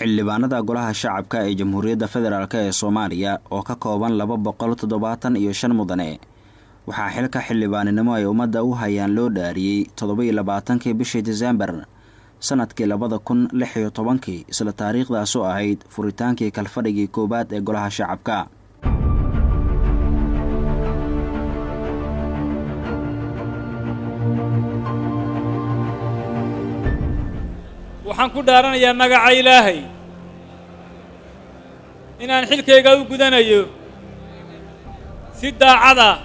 xildhibaanada golaha shacabka ee Jamhuuriyadda Federaalk ee Soomaaliya oo ka kooban 275 mudane waxaa xilka xildhibaanimo ay ummadda u hayaan loo dhaariyay 27 bishii December sanadkii 2016 isla taariikhdaas oo ahayd furitaankii kalfadhigii koobaad ee golaha shacabka. waxaan ku dhaaranayaa magaca Ilaahay inaan xilkayga u gudanayo si daacad ah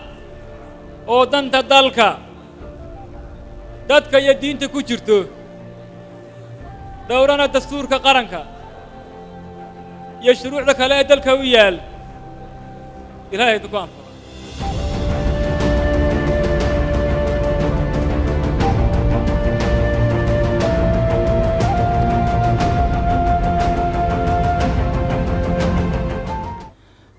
oo danta dalka dadka iyo diinta ku jirto dhowrana dastuurka qaranka iyo shuruucda kale ee dalka u yaal. Ilaahay idinku anfaco.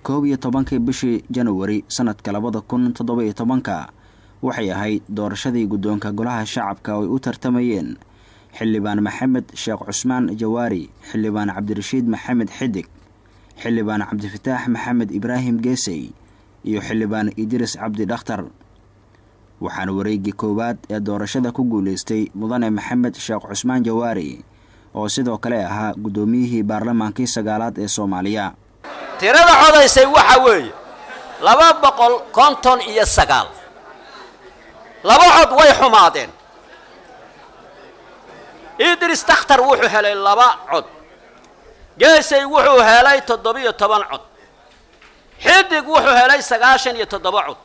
koob iyo tobankii bishii January sanadka 2017 waxay ahayd doorashadii guddoonka golaha shacabka oo ay u tartamayeen xildhibaan Maxamed Sheekh Cusmaan Jawaari, xildhibaan Cabdirashiid Maxamed Xidig, xildhibaan Cabdifataax Maxamed Ibraahim Geesay iyo xildhibaan Idris Cabdi Dhakhtar. waxaan wareegii koowaad ee doorashada ku guuleystay mudane Maxamed Sheekh Cusmaan Jawaari oo sidoo kale ahaa gudoomiyihii baarlamaankii 9aad ee Soomaaliya. tirada codaysay waxa weeye 259 laba cod way xumaadeen. Idris Dhakhtar wuxuu helay 2 cod, Geesay wuxuu helay 17 cod, Xidig wuxuu helay 97 cod,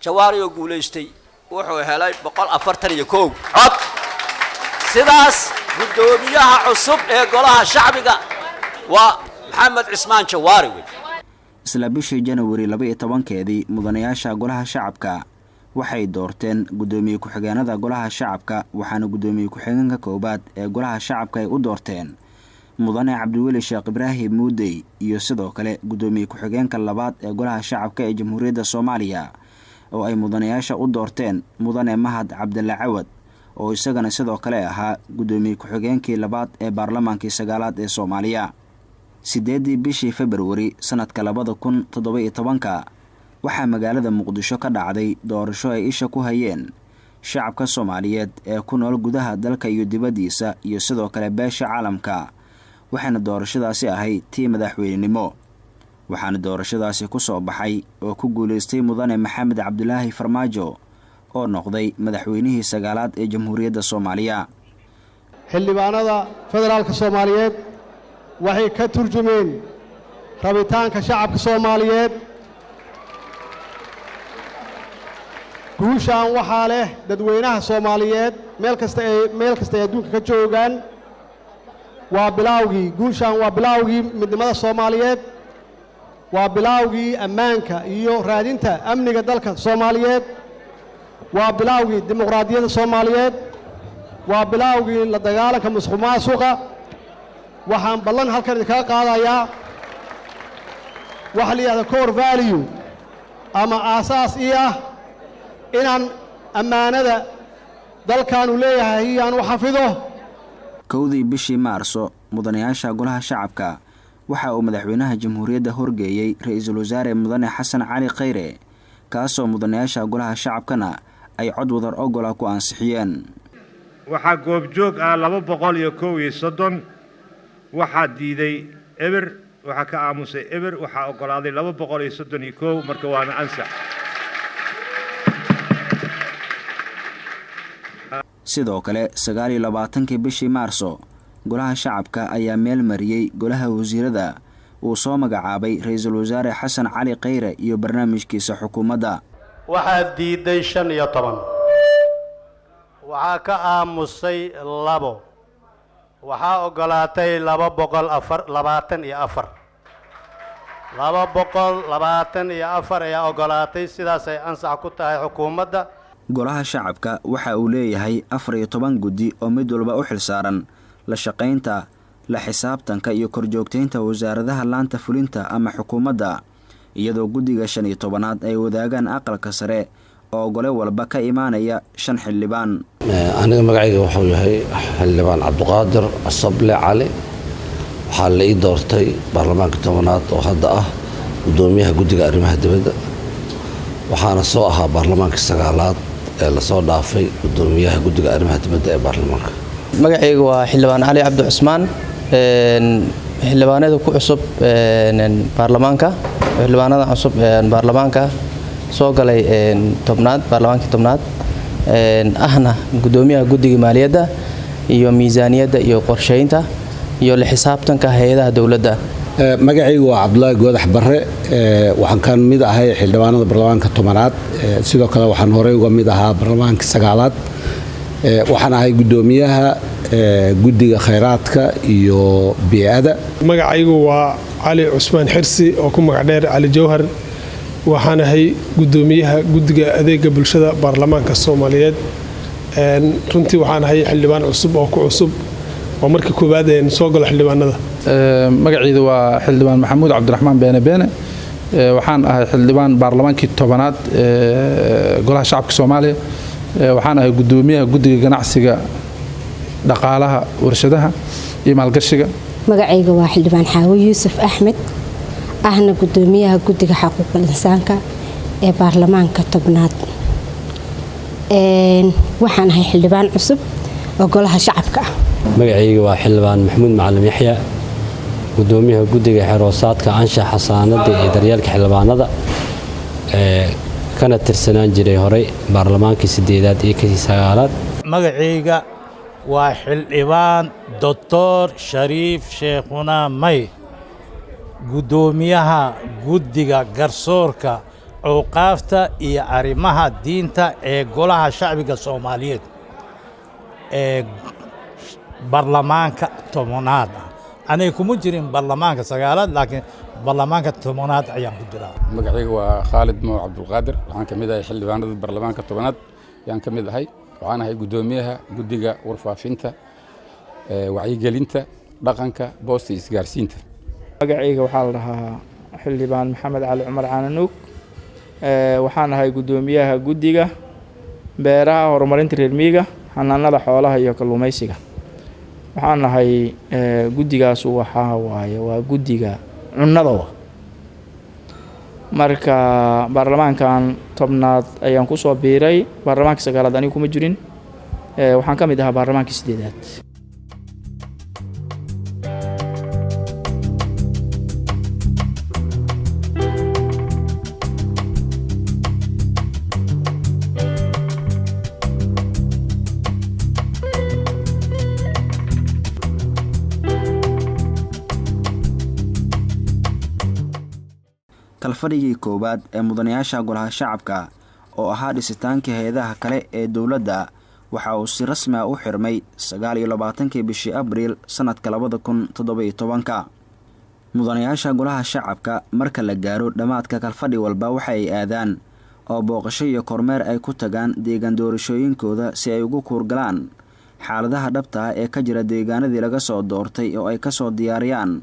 Jawaari oo guuleystay wuxuu helay 141 cod. sidaas gudoomiyaha cusub ee golaha shacbiga waa Maxamed Cismaan Jawaari. isla bishii January 12keedii mudanayaasha golaha shacabka waxay doorteen gudoomiye ku-xigeenada golaha shacabka, waxaana gudoomiye ku-xigeenka koobaad ee golaha shacabka ay u doorteen mudane Cabdiweli Sheekh Ibraahim Muudey iyo sidoo kale gudoomiye ku-xigeenka labaad ee golaha shacabka ee Jamhuuriyadda Soomaaliya oo ay mudanayaasha u doorteen mudane Mahad Cabdalla Cawad oo isagana sidoo kale ahaa gudoomiye ku-xigeenkii labaad ee baarlamaankii 9aad ee Soomaaliya. 8 bishii February sanadka 2017 waxaa magaalada Muqdisho ka dhacday doorasho ay isha ku hayeen shacabka Soomaaliyeed ee ku nool gudaha dalka iyo dibadiisa iyo sidoo kale beesha caalamka, waxaana doorashadaasi ahayd tii madaxweynenimo. waxaana doorashadaasi ku soo baxay oo ku guuleystay mudane Maxamed Cabdulaahi Farmaajo oo noqday madaxweynihii 9aad ee Jamhuuriyadda Soomaaliya. xildhibaanada federaalka Soomaaliyeed waxay ka turjumeen rabitaanka shacabka Soomaaliyeed. guushaan waxaa leh dadweynaha Soomaaliyeed meel kasta ay adduunka ka joogaan. waa bilowgii guushaan waa bilowgii midnimada Soomaaliyeed, waa bilowgii ammaanka iyo raadinta amniga dalka Soomaaliyeed, waa bilowgii dimuqraadiyadda Soomaaliyeed, waa bilowgii la dagaalanka musuqmaasuqa. waxaan ballan halkan idinkaga qaadayaa waxa la yidhahdo core value ama aasaas ii ah inaan ammaanada dalkaanu leeyahay aan u xafido. 1 bishii Maarso mudanayaasha golaha shacabka waxa uu madaxweynaha jamhuuriyadda horgeeyay ra'iisul wasaare mudane Xasan Cali Khayre, kaasoo mudanayaasha golaha shacabkana ay cod wadar ogol ku ansixiyeen. waxaa goobjoog ah 231, waxaa diiday eber, waxaa ka aamusay eber, waxaa ogolaaday 231, marka waana ansax. sidoo kale 29 bishii Maarso golaha shacabka ayaa meel mariyay golaha wasiirada uu soo magacaabay ra'iisul wasaare Xasan Cali Khayre iyo barnaamijkiisa xukuumadda. waxaa diiday 15, waxaa ka aamusay 2, waxaa ogolaatay 224. 224 ayaa ogolaatay, sidaas ay ansax ku tahay xukuumadda. golaha shacabka waxa uu leeyahay 14 guddi oo mid walba u xilsaaran la shaqaynta, la xisaabtanka iyo korjoogteynta wasaaradaha laanta fulinta ama xukuumadda, iyadoo guddiga 15aad ay wadaagaan aqalka sare oo gole walba ka imaanaya 5 xildhibaan. aniga magacayga wuxuu yahay xildhibaan Cabdiqaadir Asable Cali. waxaa la ii doortay baarlamaanka 10aad oo hadda ah gudoomiyaha guddiga arrimaha dibadda. waxaana soo ahaa baarlamaanka 9aad ee la soo dhaafay gudoomiyaha guddiga arrimaha dibadda ee baarlamaanka. magacaygu waa xildhibaan Cali Cabdi Cusmaan. xildhibaanada ku cusub baarlamaanka xildhibaanada cusub baarlamaanka soo galay 10aad baarlamaanka 10aad ahna gudoomiyaha guddiga maaliyadda iyo miisaaniyadda iyo qorsheynta iyo la xisaabtanka hay'adaha dawladda. magacaygu waa Cabdullaahi Goodax Barre. waxaan ka mid ahay xildhibaanada baarlamaanka 10aad. sidoo kale waxaan horey uga mid ahaa baarlamaanka 9aad. waxaan ahay gudoomiyaha guddiga khayraadka iyo biyaada. magacaygu waa Cali Cusmaan Xirsi oo ku magac dheer Cali Jawhar. waxaan ahay gudoomiyaha guddiga adeega bulshada baarlamaanka Soomaaliyeed. runtii waxaan ahay xildhibaan cusub oo ku cusub oo markii koobaad soo galo xildhibaanada. magaciidu waa xildhibaan Maxamuud Cabdiraxmaan Beene Beene. waxaan ahay xildhibaan baarlamaankii 10aad golaha shacabka Soomaaliya. waxaan ahay gudoomiyaha guddiga ganacsiga dhaqaalaha warshadaha iyo maalgashiga. magacayga waa xildhibaan Xaawo Yuusuf Axmed ahna gudoomiyaha guddiga xuquuqul insaanka ee baarlamaanka 10aad. waxaan ahay xildhibaan cusub oo golaha shacabka ah. magacayga waa xildhibaan Maxamuud Macalin Yaxya gudoomiyaha guddiga xiroosaadka anshax xasaanada ee daryeelka xildhibaanada kana tirsanaan jiray horey baarlamaankii 8aad iyo 9aad. magacayga waa xildhibaan Dr. Shariif Sheekhuna May gudoomiyaha guddiga garsoorka awqaafta iyo arrimaha diinta ee golaha shacbiga Soomaaliyeed ee baarlamaanka 10aad. aniga kuma jirin baarlamaanka 9aad laakiin baarlamaanka 10aad ayaan ku jiraa. magacayga waa Khalid Mo Cabdulqaadir. waxaan ka mid ahay xildhibaanada baarlamaanka 10aad ayaan ka mid ahay. waxaan ahay gudoomiyaha guddiga warfaafinta wacyigelinta dhaqanka boosta isgaarsiinta. magacayga waxaa la dhahaa xildhibaan Maxamed Cali Cumar Caananuug. waxaan ahay gudoomiyaha guddiga beeraha horumarinta reer miyiga xanaanada xoolaha iyo kalluumaysiga. waxaan ahay guddigaas waa guddiga cunnada. marka baarlamaankan 10aad ayaan ku soo biiray. baarlamaanka 9aad anigu kuma jirin. waxaan ka mid ahaa baarlamaankii 8aad. kalfadhigii koobaad ee mudanayaasha golaha shacabka oo ahaa dhisitaankii hay'adaha kale ee dawladda waxa uu si rasmi ah u xirmay 29 bishii Abriil sanadka 2017. mudanayaasha golaha shacabka marka la gaaro dhamaadka kalfadhi walba waxa ay aadaan oo booqasho iyo kormeer ay ku tagaan deegaan doorashooyinkooda si ay ugu kuurgalaan xaaladaha dhabta ah ee ka jira deegaanadii laga soo doortay oo ay ka soo diyaariyaan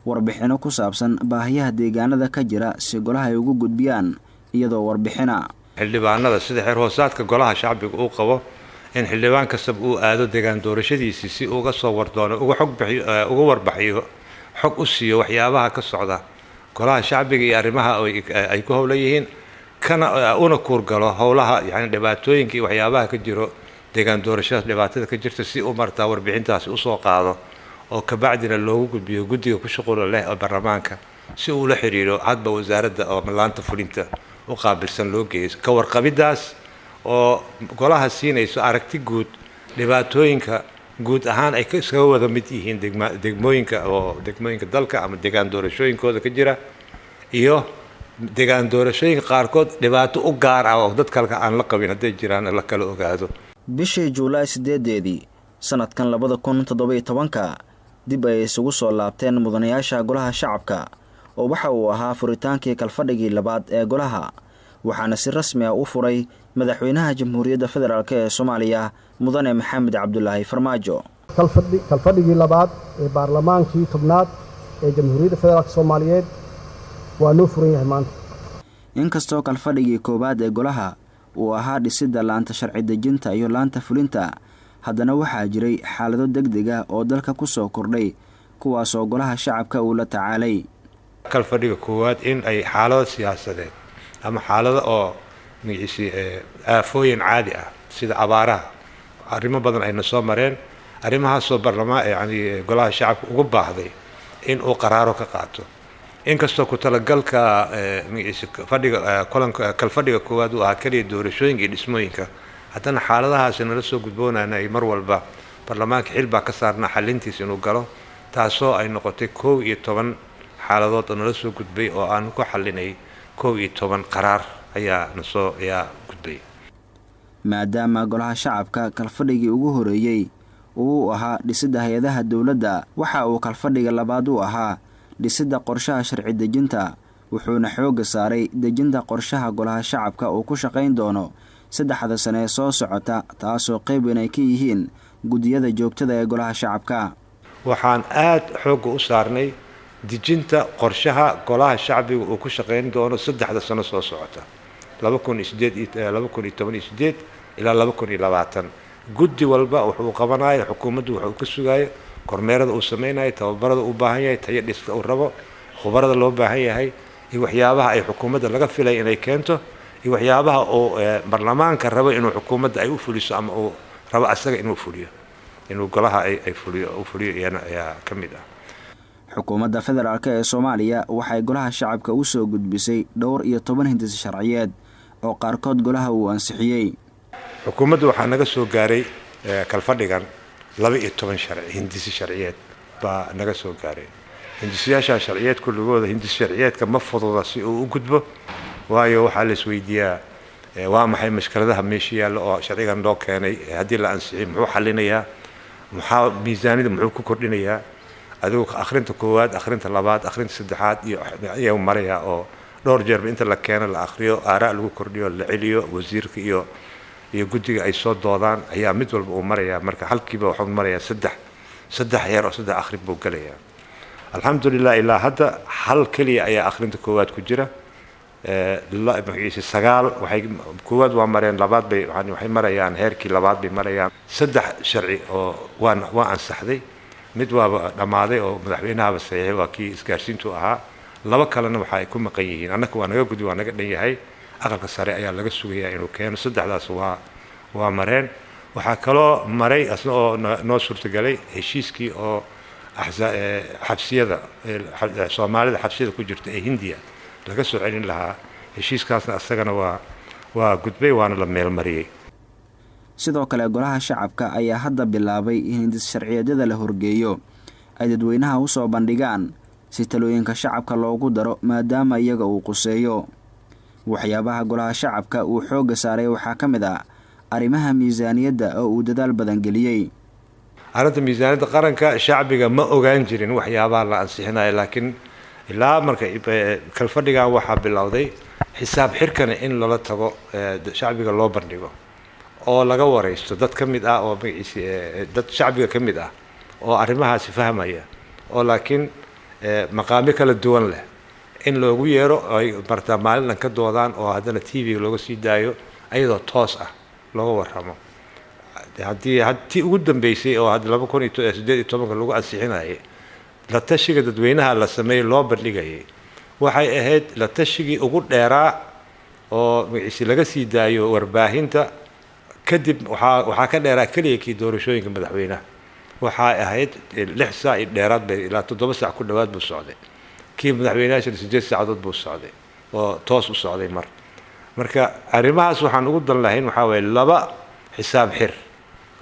warbixino ku saabsan baahiyaha deegaanada ka jira si golaha ay ugu gudbiyaan iyadoo warbixina xildhibaanada sida xeer hoosaadka golaha shacbiga uu qabo in xildhibaan kasta uu aado deegaan doorashadiisa si uga soo wardoono uga warbaxiyo xog u siiyo waxyaabaha ka socda golaha shacbiga iyo arrimaha ay ku howlan yihiin kana una kuurgalo howlaha yani dhibaatooyinka iyo waxyaabaha ka jiro deegaan doorashada dhibaatada ka jirta si uu martaa warbixintaasi u soo qaado oo ka bacdina loogu gudbiyo guddiga ku shaqo leh ee baarlamaanka si uu la xiriiro hadba wasaaradda oo mallaanta fulinta u qaabilsan loo geeyo ka warqabidaas oo golaha siinayso aragti guud dhibaatooyinka guud ahaan ay iskaga wada mid yihiin degmooyinka dalka ama deegaan doorashooyinkooda ka jira iyo deegaan doorashooyinka qaarkood dhibaato u gaar ah oo dad kale aan la qabin hadday jiraan la kala ogaado. bishii Juulaay 8 sanadkan 2017 dib ay isugu soo laabteen mudanayaasha golaha shacabka oo waxa uu ahaa furitaankii kalfadhigii labaad ee golaha waxaana si rasmi ah u furay madaxweynaha Jamhuuriyadda Federaalk ee Soomaaliya mudane Maxamed Cabdullaahi Farmaajo. kalfadhigii labaad ee baarlamaankii 10aad ee Jamhuuriyadda Federaalk Soomaaliyeed waa noo furan yahay maanta. inkastoo kalfadhigii koobaad ee golaha uu ahaa dhisidda laanta sharci dejinta iyo laanta fulinta, haddana waxaa jiray xaalado degdeg ah oo dalka ku soo kordhay kuwaasoo golaha shacabka uu la tacaalay. kalfadhiga koowaad in ay xaalado siyaasadeed ama xaalado oo aafooyin caadi ah sida abaaraha arrimo badan ayna soo mareen, arrimahaasoo golaha shacabka ugu baahday in uu qaraaro ka qaato. inkastoo ku talagalka kalfadhiga koowaad uu ahaa keliya doorashooyinka iyo dhismooyinka, haddana xaaladahaasi nala soo gudboonayna ay mar walba baarlamaanka xil baa ka saarnaa xalintiisa inuu galo, taasoo ay noqotay 11 xaaladood oo nala soo gudbay oo aan ku xalinay 11 qaraar ayaa gudbay. maadaama golaha shacabka kalfadhigii ugu horeeyay uu ahaa dhisidda hay-adaha dowladda, waxa uu kalfadhiga labaad u ahaa dhisidda qorshaha sharci dejinta, wuxuuna xoogga saaray dejinta qorshaha golaha shacabka uu ku shaqayn doono 3 sano ee soo socota, taasoo qayb weyn ay ka yihiin guddiyada joogtada ee golaha shacabka. waxaan aad xoogga u saarnay dejinta qorshaha golaha shacbiga uu ku shaqayn doono 3 sano soo socota 2018 ilaa 2020. guddi walba wuxuu qabanayo, xukuumaddu wuxuu ka sugayo kormeerada uu samaynayo, tababarada uu baahan yahay, tayo dhista uu rabo, khubarada loo baahan yahay, iyo waxyaabaha ay xukuumadda laga filay inay keento, iyo waxyaabaha uu baarlamaanka rabo inuu xukuumadda ay u fuliso ama uu rabo asaga inuu fuliyo, inuu golaha ay fuliyo ayaa ka mid ah. xukuumadda federaalk ee Soomaaliya waxay golaha shacabka u soo gudbisay 12 hindis sharciyeed oo qaarkood golaha uu ansixiyay. xukuumaddu waxaa naga soo gaaray kalfadhigan 12 hindis sharciyeed baa naga soo gaaray. hindisyaasha sharciyeed kulligooda hindis sharciyeedka ma fududa si uu u gudbo, waayo waxaa la isweydiiyaa waa maxay mashkaladaha meesha yaalla oo sharcigan loo keenay, haddii la ansixiyay muxuu xalinayaa, maxaa miisaaniyada muxuu ku kordhinayaa, adigu akhrinta koowaad, akhrinta labaad, akhrinta saddexaad iyo maraya oo dhowr jeerba inta la keeno la akhriyo, aaraa lagu kordhiyo, la celiyo, wasiirka iyo guddiga ay soo doodaan ayaa mid walba uu maraya. marka halkiiba wuxuu marayaa saddex heer oo 3 akhrin buu galayaa. alxamdulilah ilaa hadda hal keliya ayaa akhrinta koowaad ku jira. 9 koowaad waa mareen, labaad bay waxay marayaan heerkii labaad bay marayaan. 3 sharci oo waa ansaxday, mid waaba dhammaaday oo madaxweynahaba saxiixay, waa kii isgaarsiintu ahaa. 2 kalena waxa ay ku maqan yihiin, annaka waa naga gudbi, waa naga dhan yahay, aqalka sare ayaa laga sugayaa inuu keeno. 3daas waa mareen. waxaa kaloo maray asna oo noo suurtagalay heshiiskii oo xabsiyada Soomaalida xabsiyada ku jirta ee Hindiya laga soo celin lahaa. heshiiskaasna asagana waa gudbay, waana la meel mariyay. sidoo kale golaha shacabka ayaa hadda bilaabay in hindis sharciyeedyada la horgeeyo ay dadweynaha u soo bandhigaan si talooyinka shacabka loogu daro, maadaama iyaga uu quseeyo. waxyaabaha golaha shacabka uu xoogga saaray waxaa ka mid ah arrimaha miisaaniyadda oo uu dadaal badan geliyay. arrinta miisaaniyadda qaranka shacbiga ma ogaan jirin waxyaabaha la ansixinayo, laakiin ilaa marka kalfadhigan waxaa bilowday xisaab xirkana in lala tago shacbiga loo bandhigo oo laga wareysto dad ka mid ah oo dad shacbiga ka mid ah oo arrimahaasi fahmaya, oo laakiin maqaamyo kala duwan leh in loogu yeero ay martaa maalintan ka doodaan oo haddana TV looga sii daayo ayadoo toos ah looga warramo. haddii ugu dambeysay oo hadda 2018 lagu ansixinayay la tashiga dadweynaha la sameeyay loo bandhigayay waxay ahayd la tashigii ugu dheeraa oo laga sii daayo warbaahinta. kadib waxaa ka dheeraa keliya kii doorashooyinka madaxweynaha, waxay ahayd 6 saac dheeraad bay ilaa 7 saac ku dhawaad buu socday. kii madaxweynaha 8 saacadood buu socday oo toos u socday marka arrimahaas waxaan ugu dan lahayn waxaa weeye 2 xisaab xir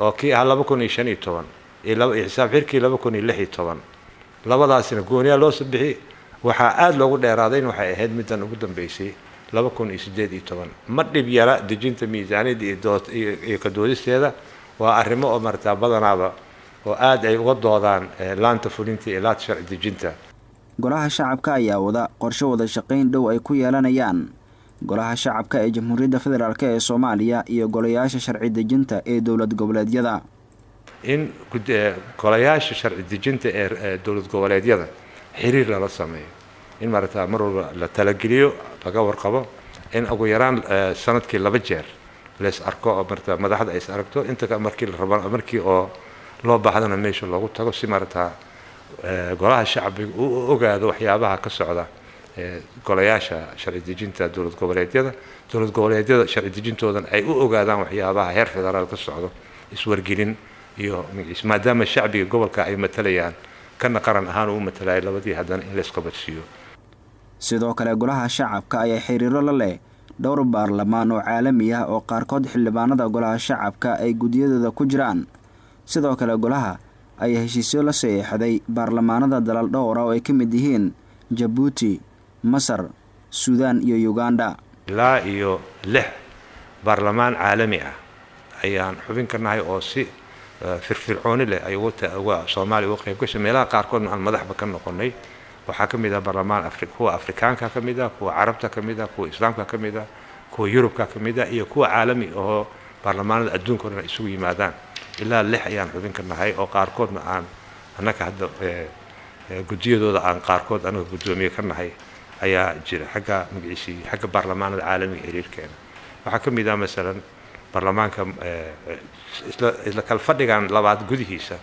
oo kii ah 2015 iyo xisaab xirkii 2016. labadaasina gooniyaa loo sabixi. waxaa aad loogu dheeraaday in waxay ahayd middan ugu dambeysay 2018. ma dhib yara dejinta miisaaniyadda iyo ka doodisteeda. waa arrimo oo martaa badanaaba oo aad ay uga doodaan laanta fulinta iyo laanta sharci dejinta. golaha shacabka ayaa wada qorshe wada shaqayn dhow ay ku yeelanayaan golaha shacabka ee Jamhuuriyadda Federaalk ee Soomaaliya iyo golayaasha sharci dejinta ee dowlad goboleedyada. in golayaasha sharci dejinta ee dowlad goboleedyada xiriir lala sameeyo, in martaa mar walba la talageliyo, laga warqabo in ugu yaraan sanadkii 2 jeer lees arko oo marta madaxda ay is aragto inta markii la rabo markii oo loo baahdana meesha loogu tago si marta golaha shacbiga uu ogaado waxyaabaha ka socda golayaasha sharci dejinta dowlad goboleedyada sharci dejintoodan ay u ogaadaan waxyaabaha heer federaal ka socdo iswargelin iyo maadaama shacbiga gobolka ay matalayaan kana qaran ahaan uu matalay labadii haddana in la isqabadsiiyo. sidoo kale golaha shacabka ayaa xiriiro la leh dhowr baarlamaan oo caalami ah oo qaarkood xildhibaanada golaha shacabka ay gudiyadooda ku jiraan. sidoo kale golaha ayaa heshiisyo la saxeexday baarlamaanada dalal dhowr ah oo ay ka mid yihiin Djibouti, Masar, Suudaan iyo Uganda. ilaa iyo 6 baarlamaan caalami ah ayaan xubin ka nahay oo si firfircooni leh ay uga Soomaaliya uga qayb gashay meelaha qaarkood aan madaxba ka noqonay. waxaa ka mid ah baarlamaan kuwa Afrikaanka ka mid ah, kuwa Carabta ka mid ah, kuwa Islaamka ka mid ah, kuwa Yurubka ka mid ah iyo kuwa caalami oo baarlamaanada adduunka oo dhan isugu yimaadaan. ilaa 6 ayaan xubin ka nahay oo qaarkoodna aan annaka hadda gudiyadooda aan qaarkood anaga gudoomiye ka nahay ayaa jira xagga baarlamaanada caalamiga xiriirkeena. waxaa ka mid ah masalan baarlamaanka isla kala fadhigan labaad gudihiisa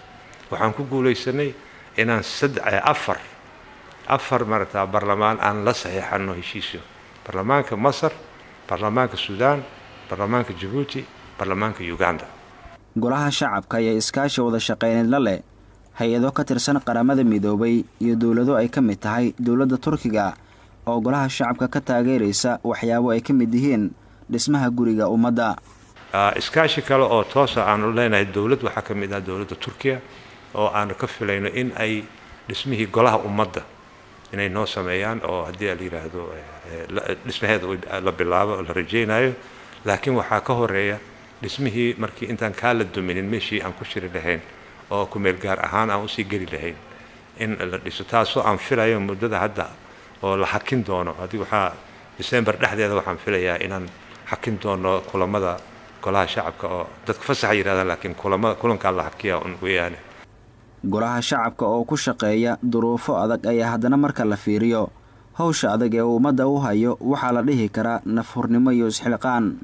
waxaan ku guuleysanay inaan 4 marta baarlamaan aan la saxiixano heshiisyo. baarlamaanka Masar, baarlamaanka Suudaan, baarlamaanka Djibouti, baarlamaanka Uganda. golaha shacabka ayaa iskaashi wada shaqeyneed la leh hay-ado ka tirsan qaramada midoobay iyo dowlado ay ka mid tahay dowladda Turkiga oo golaha shacabka ka taageeraysa waxyaabo ay ka mid yihiin dhismaha guriga ummadda. iskaashi kale oo toos ah aan u leenahay dowlad waxaa ka mid ah dowladda Turkiga oo aan ka filayno in ay dhismihii golaha ummadda inay noo sameeyaan oo haddii la yiraahdo dhismaheeda la bilaabo la rajeynayo. laakiin waxaa ka horeeya dhismihii markii intaan ka la duminin meeshii aan ku shiri lahayn oo ku meel gaar ahaan aan u sii geli lahayn in la dhiso taasoo aan filayo muddada hadda oo la hakin doono. haddii waxaa December dhexdeeda waxaan filayaa inaan hakin doono kulamada golaha shacabka oo dadka fasax yiraahdaan laakiin kulanka la hakiya un weeyaan. golaha shacabka oo ku shaqeeya duruufo adag ayaa haddana marka la fiiriyo hawsha adag ee ummadda u hayo waxaa la dhihi karaa nafhurnimo iyo isxilqaan.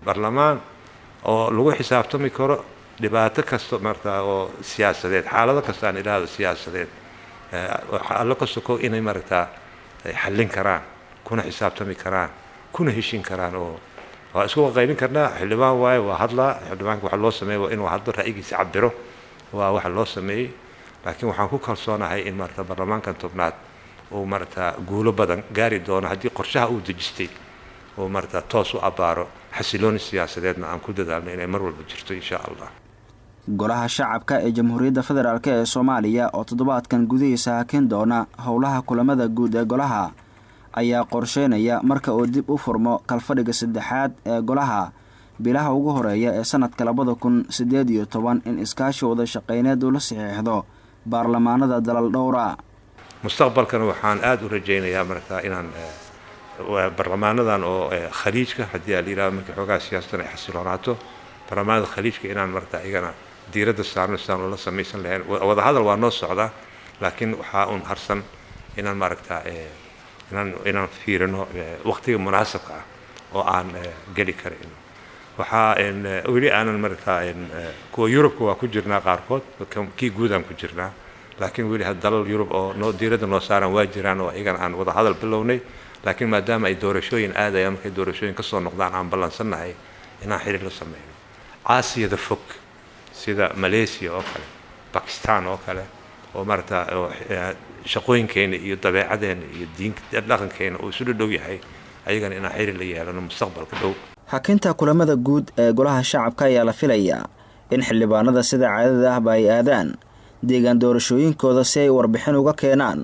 baarlamaan oo lagu xisaabtami karo dhibaato kasta marka oo siyaasadeed xaalado kasta aan ilaahdo siyaasadeed alla ka soko inay marta xallin karaan kuna xisaabtami karaan kuna heshin karaan oo waa isku qaybin karnaa. xildhibaan waaye waa hadlaa xildhibaanka waxa loo sameeyo waa inuu hadlo ra'yigiisa cabiro waa waxa loo sameeyay. laakiin waxaan ku kalsoonahay in marta baarlamaankan tobnaad uu marta guulo badan gaari doono haddii qorshaha uu dejistay oo marta toos u abaaro xasilooni siyaasadeedna aan ku dadaalno inay mar walba jirto insha Allah. golaha shacabka ee Jamhuuriyadda Federaalk ee Soomaaliya oo toddobaadkan gudihiisa hakin doona howlaha kulamada guud ee golaha ayaa qorsheynaya marka uu dib u furmo kalfadhiga 3aad ee golaha bilaha ugu horeeya ee sanadka 2018 in iskaashi wada shaqeyneed uu la saxiixdo baarlamaanada dalal dhowra. mustaqbalkan waxaan aad u rajeynayaa marka inaan baarlamaanadan oo khaliijka haddii la yiraahdo markii xogaa siyaasaddan ay xasiloonaato baarlamaanada khaliijka inaan marka iyagana diiradda saarno saan la samaysan lahayn. wada hadal waa noo socdaa laakiin waxaa un harsan inaan marka inaan fiirino waqtiga munaasabka ah oo aan geli karin. waxaa weli aanan marka kuwa Yurubka waa ku jirnaa qaarkood kii guud aan ku jirnaa laakiin weli dalal Yurub oo noo diiradda noo saaran waa jiraan oo iyagana aan wada hadal bilownay. laakiin maadaama ay doorashooyin aadayaan markay doorashooyin ka soo noqdaan aan ballansanahay inaan xiriir la sameeyno. Aasiyada fog sida Malaysia oo kale, Pakistan oo kale oo marta shaqooyinkeena iyo dabeecadeena iyo diinka dhaqankeena uu isu dhow yahay ayagana inaan xiriir la yeelano mustaqbalka dhow. hakinta kulamada guud ee golaha shacabka ayaa la filayaa in xildhibaanada sida caadada ah ay aadaan deegaan doorashooyinkooda si ay warbixin uga keenaan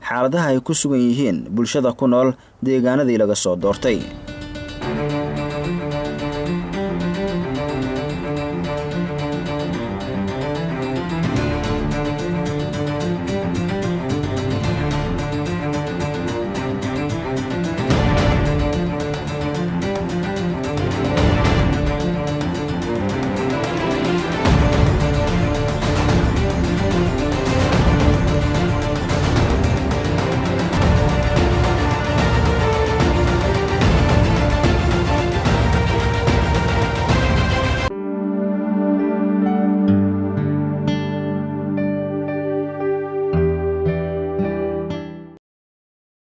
xaaladaha ay ku sugan yihiin bulshada ku nool deegaanadii laga soo doortay.